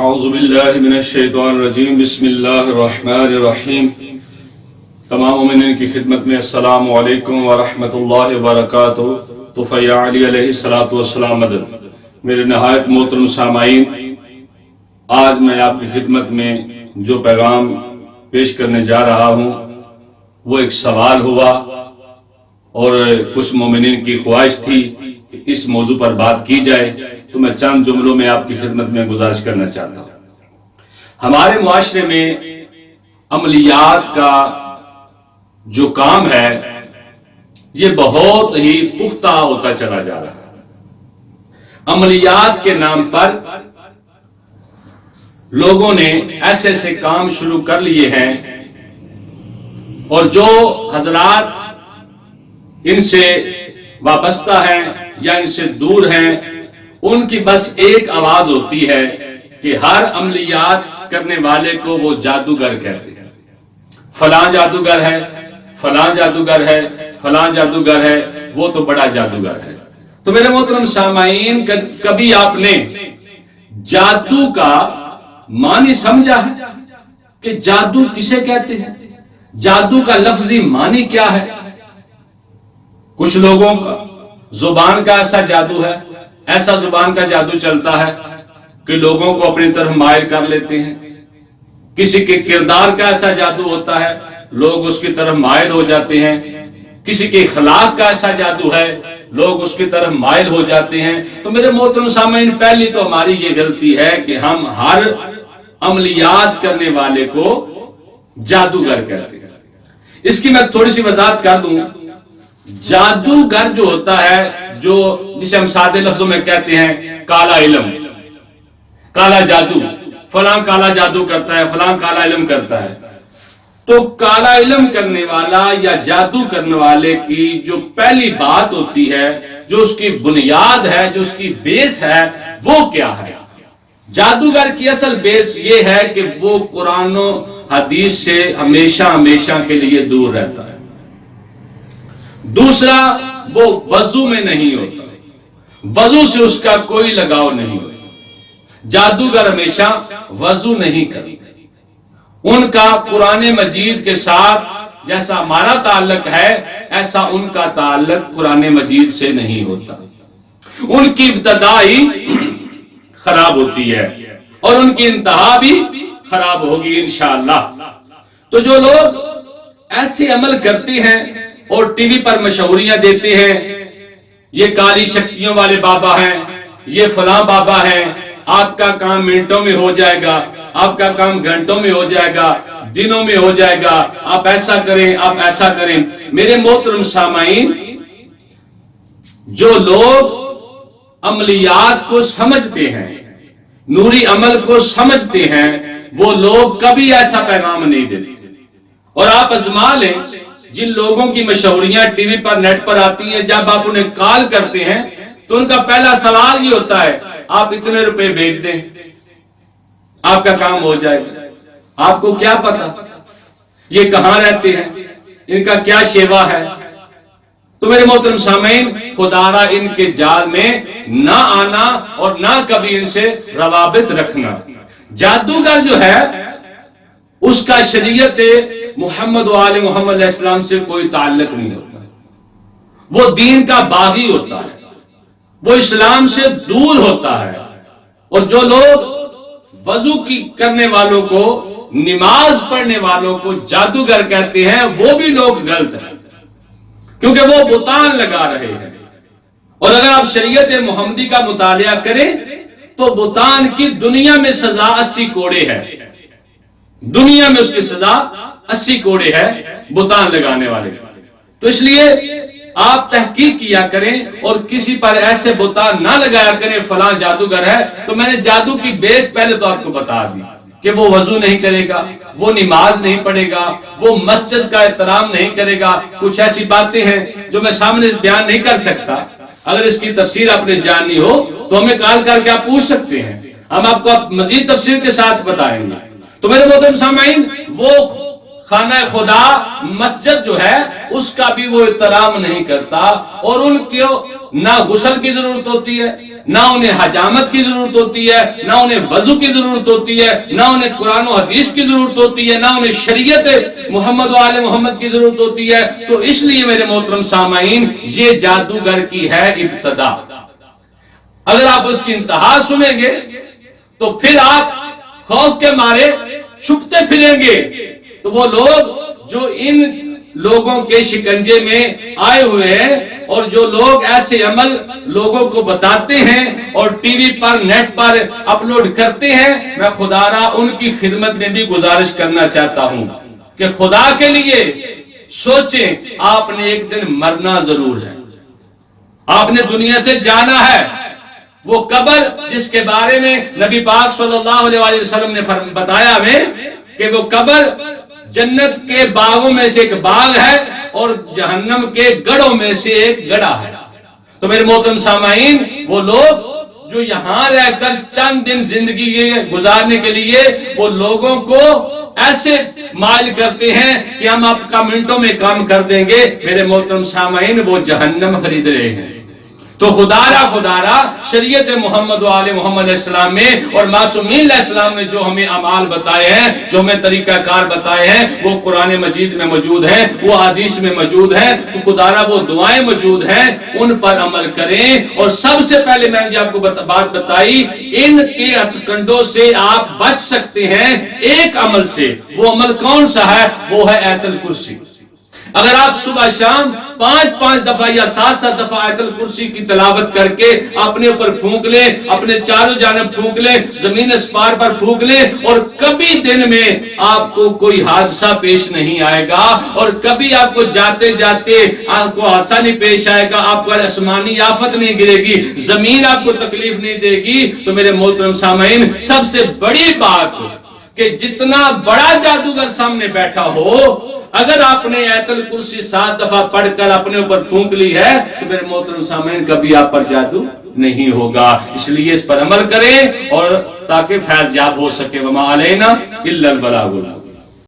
اعوذ باللہ من الشیطان الرجیم بسم اللہ الرحمن الرحیم۔ تمام مومنین کی خدمت میں السلام علیکم ورحمۃ اللہ وبرکاتہ۔ طفیل علی علیہ السلام مدد۔ میرے نہایت محترم سامعین، آج میں آپ کی خدمت میں جو پیغام پیش کرنے جا رہا ہوں وہ ایک سوال ہوا اور کچھ مومنین کی خواہش تھی کہ اس موضوع پر بات کی جائے، تو میں چند جملوں میں آپ کی خدمت میں گزارش کرنا چاہتا ہوں۔ ہمارے معاشرے میں عملیات کا جو کام ہے یہ بہت ہی پختہ ہوتا چلا جا رہا ہے۔ عملیات کے نام پر لوگوں نے ایسے ایسے کام شروع کر لیے ہیں، اور جو حضرات ان سے وابستہ ہیں یا ان سے دور ہیں، ان کی بس ایک آواز ہوتی ہے کہ ہر عملیات کرنے والے کو وہ جادوگر کہتے ہیں۔ فلاں جادوگر ہے، فلاں جادوگر ہے، فلاں جادوگر ہے، وہ تو بڑا جادوگر ہے۔ تو میرے محترم سامعین، کبھی آپ نے جادو کا معنی سمجھا ہے کہ جادو کسے کہتے ہیں؟ جادو کا لفظی معنی کیا ہے؟ کچھ لوگوں کا زبان کا ایسا جادو ہے، ایسا زبان کا جادو چلتا ہے کہ لوگوں کو اپنی طرف مائل کر لیتے ہیں۔ کسی کے کردار کا ایسا جادو ہوتا ہے، لوگ اس کی طرف مائل ہو جاتے ہیں۔ کسی کے اخلاق کا ایسا جادو ہے، لوگ اس کی طرف مائل ہو جاتے ہیں۔ تو میرے محترم سامعین، پہلی تو ہماری یہ غلطی ہے کہ ہم ہر عملیات کرنے والے کو جادوگر کہتے ہیں۔ اس کی میں تھوڑی سی وضاحت کر دوں۔ جادوگر جو ہوتا ہے، جو جسے ہم سادے لفظوں میں کہتے ہیں کالا علم، کالا جادو، فلاں کالا جادو کرتا ہے، فلاں کالا علم کرتا ہے۔ تو کالا علم کرنے والا یا جادو کرنے والے کی جو پہلی بات ہوتی ہے، جو اس کی بنیاد ہے، جو اس کی بیس ہے، وہ کیا ہے؟ جادوگر کی اصل بیس یہ ہے کہ وہ قرآن و حدیث سے ہمیشہ ہمیشہ کے لیے دور رہتا ہے۔ دوسرا، وہ وضو میں نہیں ہوتا، وضو سے اس کا کوئی لگاؤ نہیں ہوتا۔ جادوگر ہمیشہ وضو نہیں کرتے۔ ان کا قرآن مجید کے ساتھ جیسا ہمارا تعلق ہے، ایسا ان کا تعلق قرآن مجید سے نہیں ہوتا۔ ان کی ابتدا ہی خراب ہوتی ہے اور ان کی انتہا بھی خراب ہوگی انشاءاللہ۔ تو جو لوگ ایسے عمل کرتے ہیں اور ٹی وی پر مشہوریاں دیتے ہیں، یہ کالی شکتیوں والے بابا ہیں، یہ فلاں بابا ہیں، آپ کا کام منٹوں میں ہو جائے گا، آپ کا کام گھنٹوں میں ہو جائے گا، دنوں میں ہو جائے گا، آپ ایسا کریں، آپ ایسا کریں۔ میرے محترم سامعین، جو لوگ عملیات کو سمجھتے ہیں، نوری عمل کو سمجھتے ہیں، وہ لوگ کبھی ایسا پیغام نہیں دیتے۔ اور آپ ازما لیں، جن لوگوں کی مشہوریاں ٹی وی پر نیٹ پر آتی ہیں، جب آپ انہیں کال کرتے ہیں تو ان کا پہلا سوال یہ ہوتا ہے، آپ اتنے روپے بھیج دیں، آپ کا کام ہو جائے گا۔ آپ کو کیا پتا یہ کہاں رہتے ہیں، ان کا کیا شیوا ہے؟ تو میرے محترم سامعین، خدا را ان کے جال میں نہ آنا اور نہ کبھی ان سے روابط رکھنا۔ جادوگر جو ہے، اس کا شریعت محمد و آل محمد علیہ السلام سے کوئی تعلق نہیں ہوتا۔ وہ دین کا باغی ہوتا ہے، وہ اسلام سے دور ہوتا ہے۔ اور جو لوگ وضو کی کرنے والوں کو، نماز پڑھنے والوں کو جادوگر کہتے ہیں، وہ بھی لوگ غلط ہیں، کیونکہ وہ بتان لگا رہے ہیں۔ اور اگر آپ شریعت محمدی کا مطالعہ کریں تو بتان کی دنیا میں سزا 80 کوڑے ہے، دنیا میں اس کی سزا 80 کوڑے ہے بتان لگانے والے کا۔ تو اس لیے آپ تحقیق کیا کریں اور کسی پر ایسے بتان نہ لگایا کریں فلاں جادوگر ہے۔ تو میں نے جادو کی بیس پہلے تو آپ کو بتا دی کہ وہ وضو نہیں کرے گا، وہ نماز نہیں پڑھے گا، وہ مسجد کا احترام نہیں کرے گا۔ کچھ ایسی باتیں ہیں جو میں سامنے بیان نہیں کر سکتا، اگر اس کی تفسیر آپ نے جاننی ہو تو ہمیں کال کر کے آپ پوچھ سکتے ہیں، ہم آپ کو مزید تفسیر کے ساتھ بتائیں گے۔ تو میرے محترم سامعین، وہ خانہ خدا مسجد جو ہے اس کا بھی وہ احترام نہیں کرتا، اور ان کو نہ غسل کی ضرورت ہوتی ہے، نہ انہیں حجامت کی ضرورت ہوتی ہے، نہ انہیں وضو کی ضرورت ہوتی ہے، نہ انہیں قرآن و حدیث کی ضرورت ہوتی ہے، نہ انہیں شریعت محمد و آل محمد کی ضرورت ہوتی ہے۔ تو اس لیے میرے محترم سامعین، یہ جادوگر کی ہے ابتدا۔ اگر آپ اس کی انتہا سنیں گے تو پھر آپ خوف کے مارے چھپتے پھریں گے۔ تو وہ لوگ جو ان لوگوں کے شکنجے میں آئے ہوئے ہیں، اور جو لوگ ایسے عمل لوگوں کو بتاتے ہیں اور ٹی وی پر نیٹ پر اپلوڈ کرتے ہیں، میں خدا را ان کی خدمت میں بھی گزارش کرنا چاہتا ہوں کہ خدا کے لیے سوچیں، آپ نے ایک دن مرنا ضرور ہے، آپ نے دنیا سے جانا ہے۔ وہ قبر جس کے بارے میں نبی پاک صلی اللہ علیہ وسلم نے بتایا ہمیں کہ وہ قبر جنت کے باغوں میں سے ایک باغ ہے اور جہنم کے گڑھوں میں سے ایک گڑھا ہے۔ تو میرے محترم سامعین، وہ لوگ جو یہاں رہ کر چند دن زندگی گزارنے کے لیے وہ لوگوں کو ایسے مائل کرتے ہیں کہ ہم آپ کا منٹوں میں کام کر دیں گے، میرے محترم سامعین وہ جہنم خرید رہے ہیں۔ تو خدا را شریعت محمد و آل محمد علیہ السلام میں اور معصومین علیہ السلام نے جو ہمیں اعمال بتائے ہیں، جو ہمیں طریقہ کار بتائے ہیں، وہ قرآن مجید میں موجود ہیں، وہ حدیث میں موجود ہیں۔ تو خدا را وہ دعائیں موجود ہیں، ان پر عمل کریں۔ اور سب سے پہلے میں نے آپ کو بات بتائی، ان کے ہتھکنڈوں سے آپ بچ سکتے ہیں ایک عمل سے۔ وہ عمل کون سا ہے؟ وہ ہے آیت الکرسی۔ اگر آپ صبح شام 5 دفعہ یا 7 دفعہ آیت الکرسی کی تلاوت کر کے اپنے اوپر پھونک لیں، اپنے چاروں جانب پھونک لیں، زمین اسپار پر پھونک لیں، اور کبھی دن میں آپ کو کوئی حادثہ پیش نہیں آئے گا، اور کبھی آپ کو جاتے جاتے آپ کو حادثہ نہیں پیش آئے گا، آپ کو آسمانی آفت نہیں گرے گی، زمین آپ کو تکلیف نہیں دے گی۔ تو میرے محترم سامعین، سب سے بڑی بات کہ جتنا بڑا جادوگر سامنے بیٹھا ہو، اگر آپ نے آیت الکرسی 7 دفعہ پڑھ کر اپنے اوپر پھونک لی ہے تو میرے محترم سامعین کبھی آپ پر جادو نہیں ہوگا۔ اس لیے اس پر عمل کریں اور تاکہ فیض یاب ہو سکے۔ وما علینا الا البلاغ۔